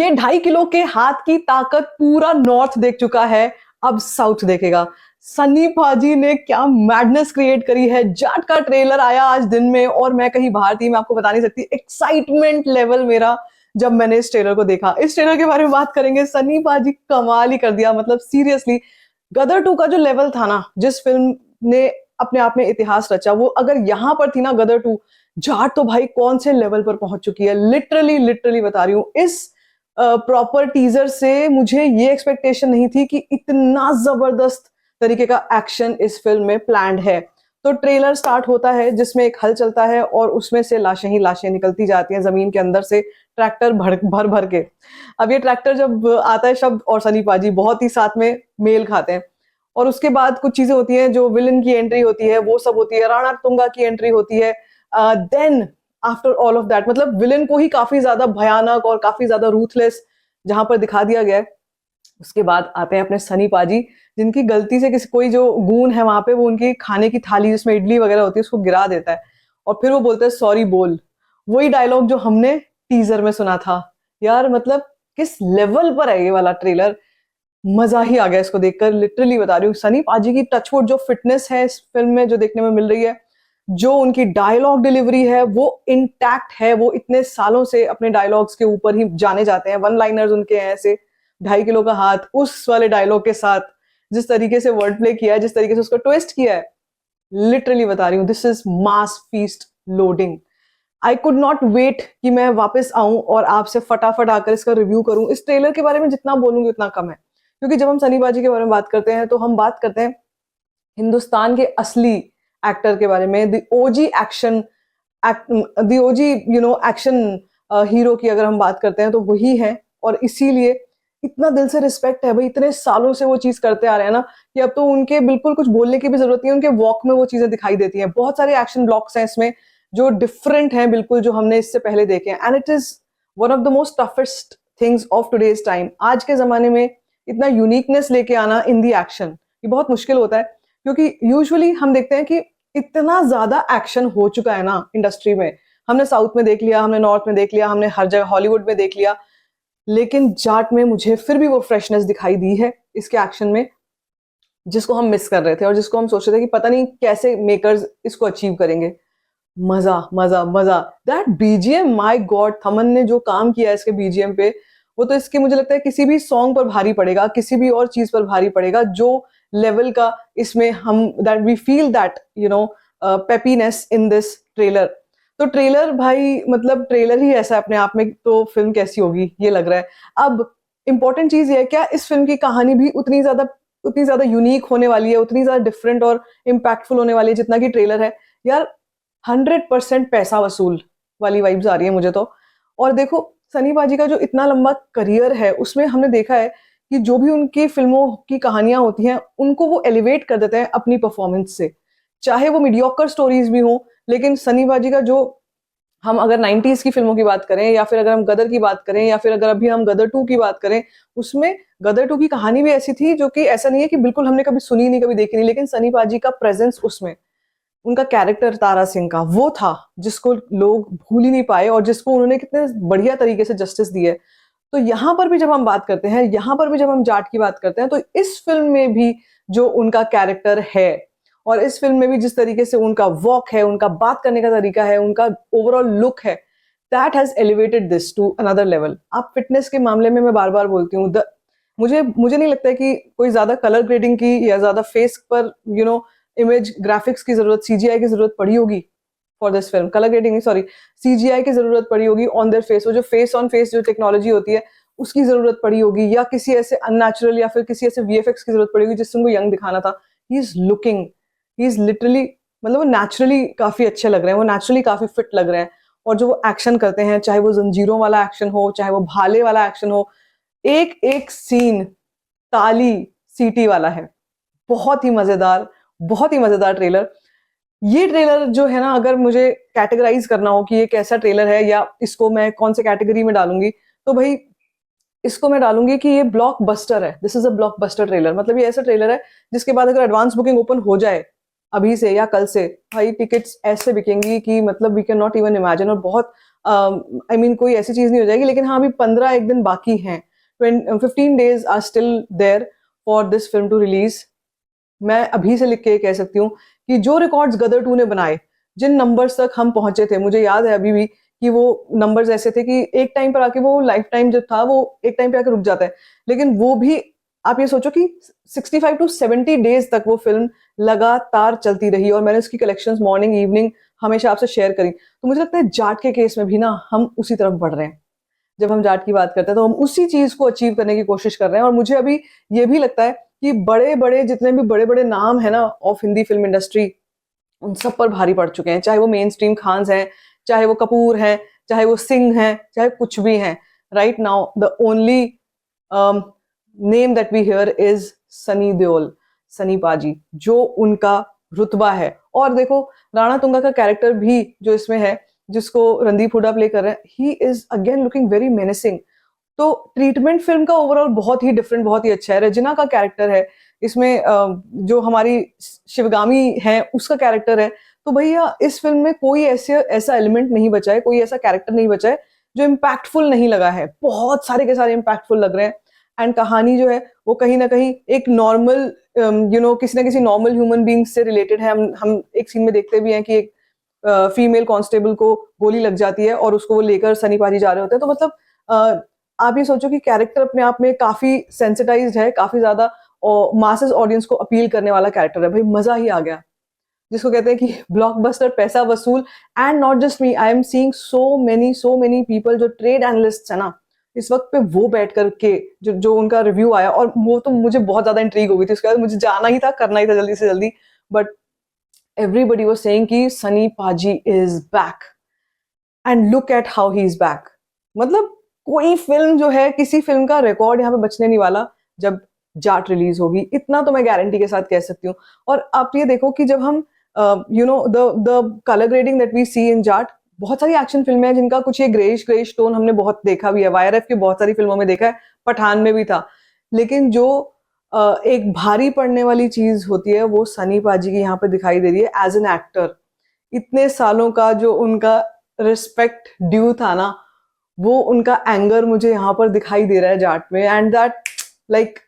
ये 2.5 किलो के हाथ की ताकत पूरा नॉर्थ देख चुका है, अब साउथ देखेगा। सन्नी पाजी ने क्या मैडनेस क्रिएट करी है। जाट का ट्रेलर आया आज दिन में और मैं कहीं बाहर थी, मैं आपको बता नहीं सकती एक्साइटमेंट लेवल मेरा जब मैंने इस ट्रेलर को देखा। इस ट्रेलर के बारे में बात करेंगे, सन्नी पाजी कमाल ही कर दिया। मतलब सीरियसली गदर 2 का जो लेवल था ना, जिस फिल्म ने अपने आप में इतिहास रचा, वो अगर यहाँ पर थी ना गदर 2, जाट तो भाई कौन से लेवल पर पहुंच चुकी है। लिटरली लिटरली बता रही हूँ, इस प्रॉपर टीजर से मुझे ये एक्सपेक्टेशन नहीं थी कि इतना जबरदस्त तरीके का एक्शन इस फिल्म में प्लान्ड है। तो ट्रेलर स्टार्ट होता है जिसमें एक हल चलता है और उसमें से लाशें ही लाशें निकलती जाती हैं जमीन के अंदर से, ट्रैक्टर भर भर के। अब ये ट्रैक्टर जब आता है शब्द और सनी पाजी बहुत ही साथ में मेल खाते हैं। और उसके बाद कुछ चीजें होती हैं, जो विलन की एंट्री होती है वो सब होती है, राणा तुंगा की एंट्री होती है। Then after all of that, मतलब विलन को ही काफी ज्यादा भयानक और काफी ज्यादा रूथलेस जहां पर दिखा दिया गया है। उसके बाद आते हैं अपने सनी पाजी, जिनकी गलती से किसी कोई जो गून है वहां पे, वो उनकी खाने की थाली जिसमें इडली वगैरह होती है उसको गिरा देता है और फिर वो बोलते हैं सॉरी बोल। वही डायलॉग जो हमने टीजर में सुना था। यार मतलब किस लेवल पर है ये वाला ट्रेलर, मजा ही आ गया इसको देखकर। लिटरली बता रही हूँ, सनी पाजी की टचवुड जो फिटनेस है इस फिल्म में जो देखने में मिल रही है, जो उनकी डायलॉग डिलीवरी है वो इंटैक्ट है। वो इतने सालों से अपने डायलॉग्स के ऊपर ही जाने जाते हैं, वन लाइनर्स उनके हैं ऐसे। 2.5 किलो का हाथ, उस वाले डायलॉग के साथ जिस तरीके से वर्ड प्ले किया है, जिस तरीके से उसको ट्विस्ट किया है, लिटरली बता रही हूँ, this is mass feast loading. I could not wait कि मैं वापस आऊं और आपसे फटाफट आकर इसका रिव्यू करूं। इस ट्रेलर के बारे में जितना बोलूंगी उतना कम है, क्योंकि जब हम सनी पाजी के बारे में बात करते हैं तो हम बात करते हैं हिंदुस्तान के असली एक्टर के बारे में, the OG action the OG action hero की अगर हम बात करते हैं तो वही है। और इसीलिए इतना दिल से रिस्पेक्ट है भाई, इतने सालों से वो चीज करते आ रहे हैं ना कि अब तो उनके बिल्कुल कुछ बोलने की भी जरूरत नहीं है, उनके वॉक में वो चीजें दिखाई देती हैं। बहुत सारे एक्शन ब्लॉक्स हैं इसमें जो डिफरेंट हैं बिल्कुल, जो हमने इससे पहले देखे हैं। And it is one of the most toughest things of today's time. आज के जमाने में इतना यूनिकनेस लेके आना इन दी एक्शन, ये बहुत मुश्किल होता है, क्योंकि यूजुअली हम देखते हैं कि इतना ज्यादा एक्शन हो चुका है ना इंडस्ट्री में। हमने साउथ में देख लिया, हमने नॉर्थ में देख लिया, हमने हर जगह हॉलीवुड में देख लिया, लेकिन जाट में मुझे फिर भी वो फ्रेशनेस दिखाई दी है इसके एक्शन में, जिसको हम मिस कर रहे थे और जिसको हम सोच रहे थे कि पता नहीं कैसे मेकर्स इसको अचीव करेंगे। मजा मजा मजा। That BGM, my God, Thaman ने जो काम किया है इसके बीजीएम पे, वो तो इसके मुझे लगता है किसी भी सॉन्ग पर भारी पड़ेगा, किसी भी और चीज पर भारी पड़ेगा। जो लेवल का इसमें हम that we feel that peppiness in this trailer. तो ट्रेलर भाई मतलब ट्रेलर ही ऐसा है अपने आप में, तो फिल्म कैसी होगी ये लग रहा है। अब इंपॉर्टेंट चीज ये है, क्या इस फिल्म की कहानी भी उतनी ज्यादा यूनिक होने वाली है, उतनी ज्यादा डिफरेंट और इम्पैक्टफुल होने वाली है जितना कि ट्रेलर है। यार 100% पैसा वसूल वाली वाइब्स आ रही है मुझे तो। और देखो सनी पाजी का जो इतना लंबा करियर है उसमें हमने देखा है कि जो भी उनकी फिल्मों की कहानियां होती हैं उनको वो एलिवेट कर देते हैं अपनी परफॉर्मेंस से, चाहे वो मीडियोकर स्टोरीज भी हो। लेकिन सनी पाजी का जो, हम अगर 90s की फिल्मों की बात करें, या फिर अगर हम गदर की बात करें, या फिर अगर अभी हम गदर 2 की बात करें, उसमें गदर 2 की कहानी भी ऐसी थी जो कि ऐसा नहीं है कि बिल्कुल हमने कभी सुनी नहीं, कभी देखी नहीं, लेकिन सनी पाजी का प्रेजेंस उसमें, उनका कैरेक्टर तारा सिंह का वो था जिसको लोग भूल ही नहीं पाए और जिसको उन्होंने कितने बढ़िया तरीके से जस्टिस दी है। तो यहाँ पर भी जब हम बात करते हैं, यहाँ पर भी जब हम जाट की बात करते हैं, तो इस फिल्म में भी जो उनका कैरेक्टर है और इस फिल्म में भी जिस तरीके से उनका वॉक है, उनका बात करने का तरीका है, उनका ओवरऑल लुक है, that has elevated this to another level. आप फिटनेस के मामले में मैं बार बार बोलती हूँ, मुझे नहीं लगता है कि कोई ज्यादा कलर ग्रेडिंग की या ज्यादा फेस पर इमेज ग्राफिक्स की जरूरत, सीजीआई की जरूरत पड़ी होगी for this film. Colour grading नहीं, सॉरी, सीजीआई की जरूरत पड़ी होगी ऑन देयर फेस। वो जो फेस ऑन फेस जो टेक्नोलॉजी होती है उसकी जरूरत पड़ी होगी, या किसी ऐसे अननेचुरल या फिर किसी ऐसे वीएफएक्स की जरूरत पड़ी होगी जिससे उनको यंग दिखाना था। ही इज लिटरली, मतलब वो नेचुरली काफी अच्छे लग रहे हैं, वो नेचुरली काफी फिट लग रहे हैं। और जो वो एक्शन करते हैं, चाहे वो जंजीरों वाला एक्शन हो, चाहे वो भाले वाला एक्शन हो, एक एक सीन ताली सीटी वाला है। बहुत ही मजेदार, बहुत ही मजेदार ट्रेलर। ये ट्रेलर जो है ना, अगर मुझे कैटेगराइज करना हो कि ये कैसा ट्रेलर है या इसको मैं कौन से कैटेगरी में डालूंगी, तो भाई इसको मैं डालूंगी कि ये ब्लॉकबस्टर है। This is a blockbuster trailer. मतलब ये ऐसा ट्रेलर है जिसके बाद अगर एडवांस बुकिंग ओपन हो जाए अभी से या कल से, भाई टिकट्स ऐसे बिकेंगी कि मतलब we can not even imagine. और बहुत आई मीन कोई ऐसी चीज नहीं हो जाएगी, लेकिन हाँ अभी 15 एक दिन बाकी हैं, 15 days are still there for this film to release. मैं अभी से लिख के कह सकती हूँ कि जो रिकॉर्ड्स गदर 2 ने बनाए, जिन नंबर्स तक हम पहुंचे थे, मुझे याद है अभी भी कि वो नंबर्स ऐसे थे कि एक टाइम पर आके वो लाइफ टाइम जो था वो एक टाइम पे आके रुक जाता है, लेकिन वो भी आप ये सोचो कि 65 to 70 डेज तक वो फिल्म लगातार चलती रही, और मैंने उसकी कलेक्शंस मॉर्निंग इवनिंग हमेशा आपसे शेयर करी। तो मुझे लगता है जाट के केस में भी ना हम उसी तरफ बढ़ रहे हैं। जब हम जाट की बात करते हैं तो हम उसी चीज को अचीव करने की कोशिश कर रहे हैं, और मुझे अभी ये भी लगता है कि बड़े बड़े जितने भी बड़े बड़े नाम है ना ऑफ हिंदी फिल्म इंडस्ट्री, उन सब पर भारी पड़ चुके हैं, चाहे वो मेन स्ट्रीम खान्स हैं, चाहे वो कपूर हैं, चाहे वो सिंह हैं, चाहे कुछ भी हैं। Right now the only name that we hear is Sunny Deol, Sunny paaji, जो उनका रुतबा है। और देखो राणा तुंगा का कैरेक्टर भी जो इसमें है, जिसको रणदीप हुड्डा प्ले कर रहे हैं, he is again looking very menacing. तो ट्रीटमेंट फिल्म का ओवरऑल बहुत ही डिफरेंट, बहुत ही अच्छा है। रजना का कैरेक्टर है इसमें, जो हमारी शिवगामी है उसका कैरेक्टर है। तो भैया इस फिल्म में कोई ऐसा एलिमेंट नहीं बचा है, कोई ऐसा कैरेक्टर नहीं बचा है जो इम्पैक्टफुल नहीं लगा है। बहुत सारे के सारे इम्पैक्टफुल लग रहे हैं। एंड कहानी जो है वो कहीं ना कहीं एक नॉर्मल किसी ना किसी नॉर्मल ह्यूमन बींग से रिलेटेड है। हम एक सीन में देखते भी हैं कि एक फीमेल कांस्टेबल को गोली लग जाती है और उसको वो लेकर सनी पाजी जा रहे होते हैं। तो मतलब आप ये सोचो कि कैरेक्टर अपने आप में काफी सेंसिटाइज्ड है, काफी ज्यादा मासेस ऑडियंस को अपील करने वाला कैरेक्टर है। भाई मजा ही आ गया, जिसको कहते हैं कि ब्लॉकबस्टर पैसा वसूल। And not just me, I am seeing so many people जो ट्रेड एनालिस्ट है ना इस वक्त पे, वो बैठ करके जो उनका रिव्यू आया, और वो तो मुझे बहुत ज्यादा इंट्रीग हो गई थी। उसके बाद मुझे जाना ही था, करना ही था जल्दी से जल्दी। बट एवरीबडी वाज सेइंग कि सनी पाजी is back, and look at how he is back. मतलब कोई फिल्म जो है, किसी फिल्म का रिकॉर्ड यहाँ पे बचने नहीं वाला जब जाट रिलीज होगी, इतना तो मैं गारंटी के साथ कह सकती हूँ। और आप ये देखो कि जब हम the colour grading that we see in Jaat, बहुत सारी एक्शन फिल्में हैं जिनका कुछ ये ग्रेइश टोन हमने बहुत देखा भी है, वाईआरएफ की बहुत सारी फिल्मों में देखा है, पठान में भी था। लेकिन जो एक भारी पड़ने वाली चीज होती है वो सनी पाजी की यहाँ पे दिखाई दे रही है एज एन एक्टर। इतने सालों का जो उनका रिस्पेक्ट ड्यू था ना, वो उनका एंगर मुझे यहाँ पर दिखाई दे रहा है जाट में। एंड दैट लाइक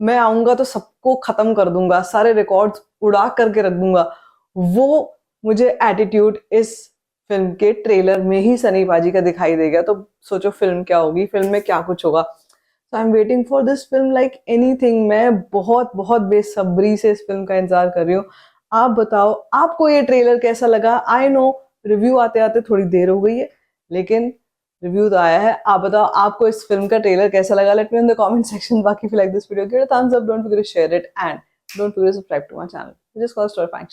मैं आऊंगा तो सबको खत्म कर दूंगा, सारे रिकॉर्ड्स उड़ा करके रख दूंगा, वो मुझे एटीट्यूड इस फिल्म के ट्रेलर में ही सनी पाजी का दिखाई देगा। तो सोचो फिल्म क्या होगी, फिल्म में क्या कुछ होगा। So I am waiting for this film like anything. मैं बहुत बहुत बेसब्री से इस फिल्म का इंतजार कर रही हूँ। आप बताओ आपको ये ट्रेलर कैसा लगा? आई नो रिव्यू आते आते थोड़ी देर हो गई है, लेकिन रिव्यू तो आया है। आप बताओ आपको इस फिल्म का ट्रेलर कैसा लगा? Let me in the comment section. बाकी if you like this video, give it a thumbs up, don't forget to share it, and don't forget to subscribe to my channel, which is called Story Function.